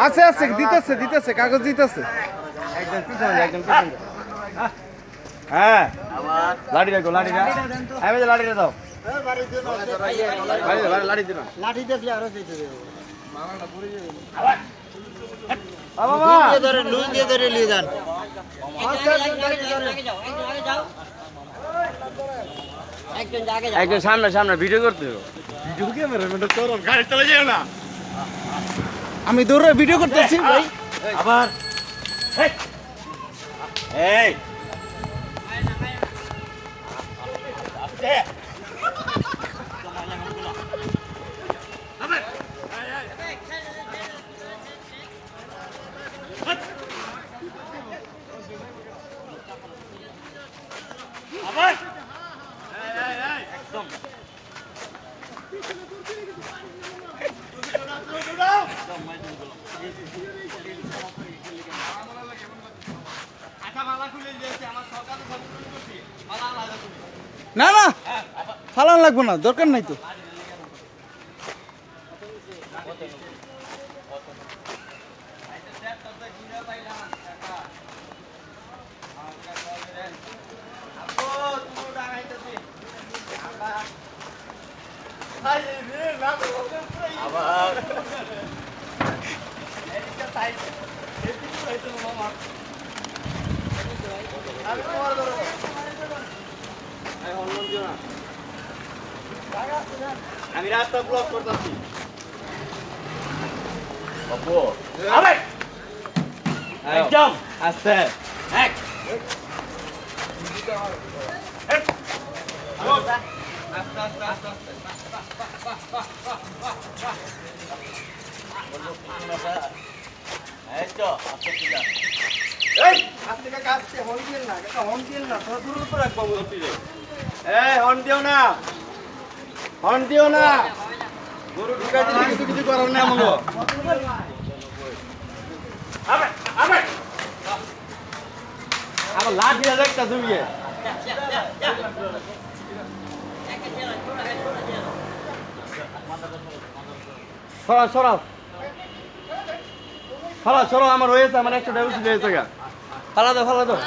আছে আছে দিতেছে দিতেছে কাগজ দিতেছে একদম পিছনে একদম পিছনে হ্যাঁ লাঠি রাখো লাঠিটা হ্যাঁ লাঠিটা দাও লাঠি দিন লাঠি দেখলে আরো দিতে দেবো লুজ দিয়ে ধরে নিয়ে যান একজন সামনে সামনে ভিডিও করতে গাড়ি চলে যাও না আমি দৌড়ে ভিডিও করতেছি ভাই আবার এই না না ফালান লাগবো না দরকার নাই তো আবার আমি রাস্তা ব্লক করতেছি একদম আস্তে এক হর্ন দিও না হর্ন দিও না গরু ঢুকাই দিলে কিছু কিছু করার নেই আমাকে আবার লাঠি একটা জমিয়ে সরাও সরাও ফালা সরো আমার হয়েছে আমার 100 টাকা উঠে হয়েছে গা ফালা দাও ফালা দাও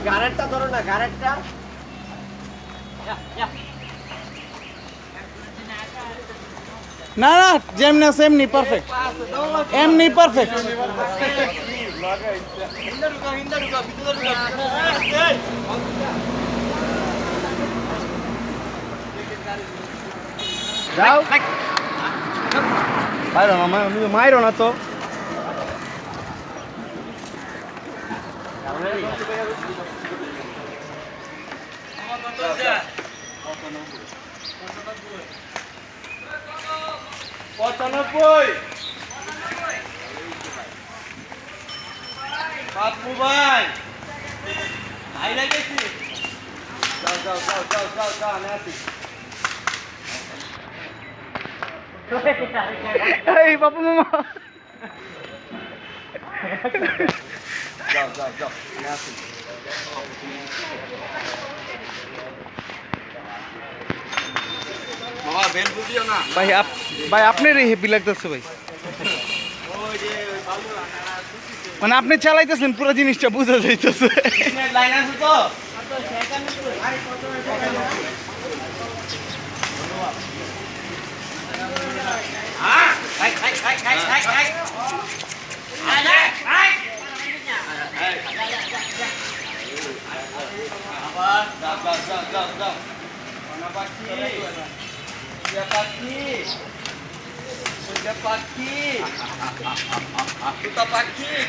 গারেটটা ধরো না গারেটটা না না যেমনি আছে এমনি পারফেক্ট এমনি পারফেক্ট যাও মাইরো না তো পঁচানব্বই বাপু ভাই ভাই লাগেছি যাও যাও যাও যাও যাও যাও আমি আসি এই বাপু মামা যাও যাও যাও আমি আসি বাবা বেল বুঝিও না ভাই ভাই আপনার এই হেপি লাগতেছে ভাই মানে আপনি চালাইতেছেন পুরো জিনিসটা বুঝা যাইতেছে লাইন আছে তো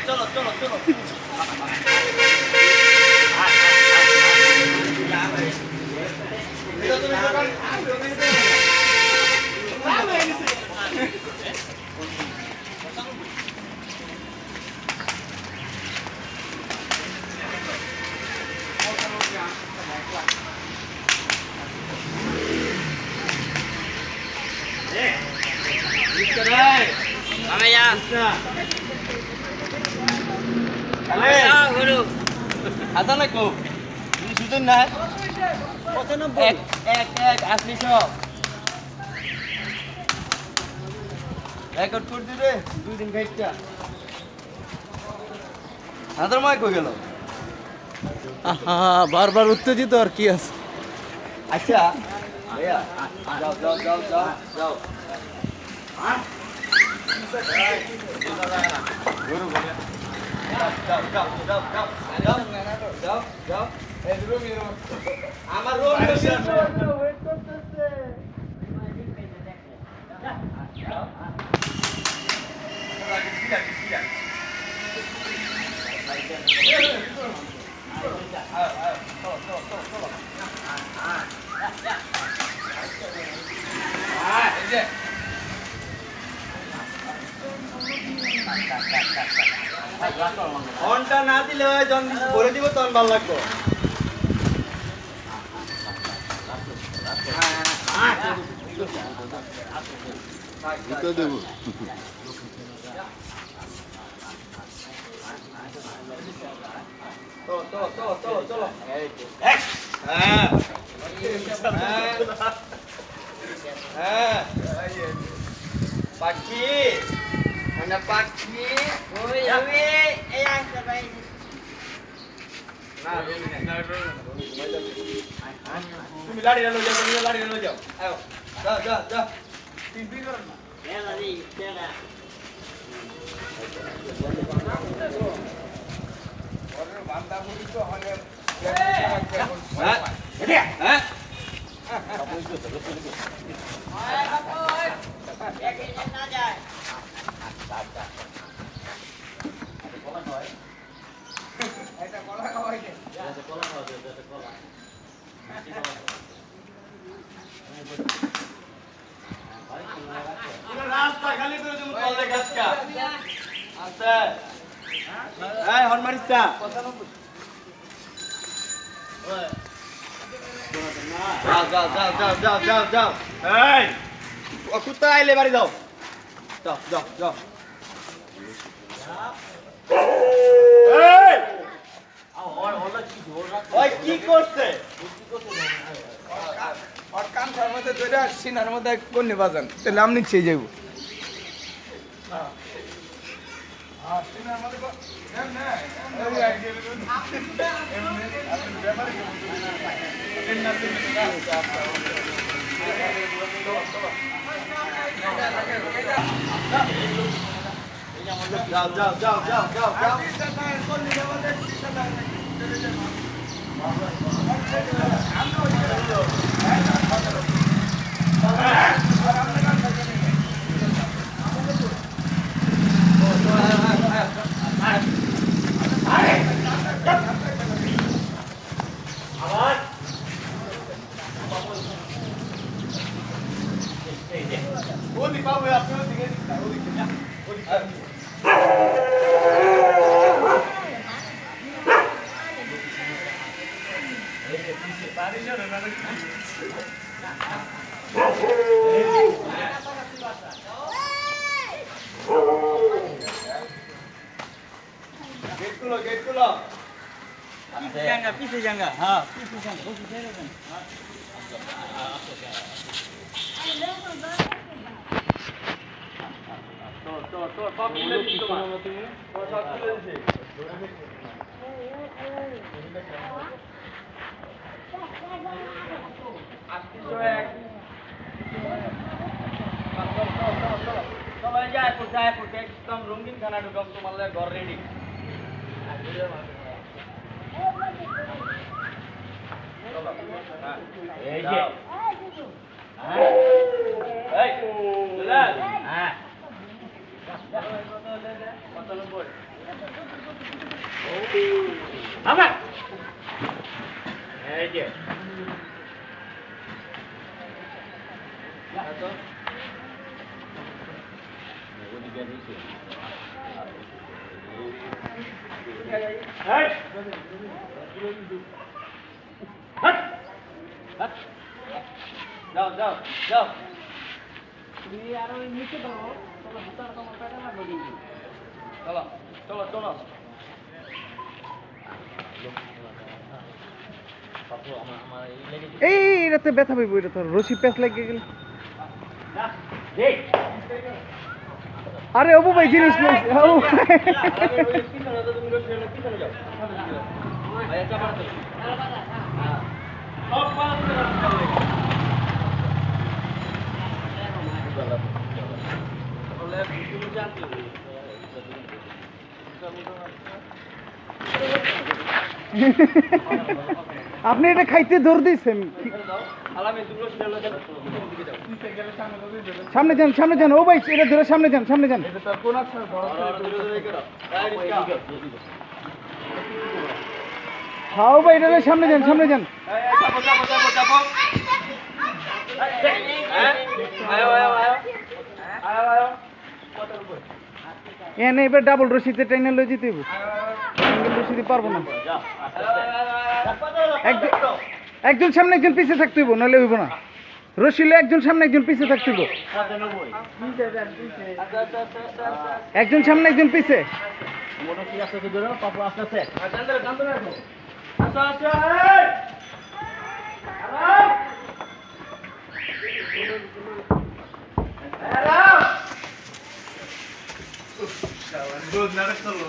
চলো চলো চলো কৃষ্ণা আলে গুরু আতা না কো তুমি সুজন না 95 এক আসলি সব রেকর্ড করে দিবে দুই দিন খাইটা আদার মাই কই গেল আহা বারবার উত্তেজিত আর কি আছে আচ্ছা ভাইয়া যাও যাও যাও যাও যাও গুরু ভাইয়া যাও যাও যাও যাও যাও যাও যাও এই রুম আমার রুম ওয়েট করতেছে ঘন্টা না দিলে যখন ভরে দিব তখন ভালো লাগবে দেবো চলো পাখি মানে পাখি ওই আমি এই আসতে ভাই না তুমি লাড়ি লয়ে যাও তুমি লাড়ি লয়ে যাও আয় যাও যাও যাও টিভি করো না এলা দি তেলা ওরে বান্দা মুড়ি তো হলে হ্যাঁ হ্যাঁ না যায় এটা কলা খাওয়াই দে এটা কলা খাওয়া দে এটা কলা পুরো রাস্তা খালি করে তুমি কল গাছকা আচ্ছা এই হন মারিসটা 95 ওই যাও যাও যাও যাও যাও যাও এই ও কুত্তা আইলে বাড়ি যাও যাও যাও যাও এই ওই কি করছে আর কান খার মধ্যে ধরে সিনার মধ্যে কোনে বাজান তাহলে আমি নিচে যাইব সিনার মধ্যে যাও যাও যাও যাও যাও যাও गेट खुलो पीछे जाएगा हाँ पीछे जाएगा वो पीछे जाएगा तो सब मिले दिस तो सब मिले दिस आस्ती तो एक चलो जाए कुछ एकदम रंगीन खाना ढुकाम तुम्हारे घर रेडी এই যে এই চলে হ্যাঁ কত নম্বর আমার এই যে তো ওদিকে দিছি এই हट हट जाओ जाओ जाओ চলো চলো চলো এই এটাতে ব্যথা পাইব, এটা তো রশি প্যাঁচ লাগিয়ে গেল। আরে অবু ভাই জিনিস লইছে, অবু ভাই। আপনি এটা খাইতে দৌড় দিয়েছেন। সামনে যান, সামনে যান, ও ভাই এটা ধরে সামনে যান, সামনে যান। হ্যাঁ ও ভাই এটা ধরে সামনে যান, সামনে যান। এনে এবার ডাবল রশিতে ট্রেনে লয়ে যেতে হবে, সিঙ্গেল রশিতে পারবো না। একজন সামনে একজন পিছে থাকতে হইব, নাহলে হইব না। রশিলে একজন সামনে একজন পিছে থাকতে হইব, একজন সামনে একজন পিছে। রোজ নাটক করলো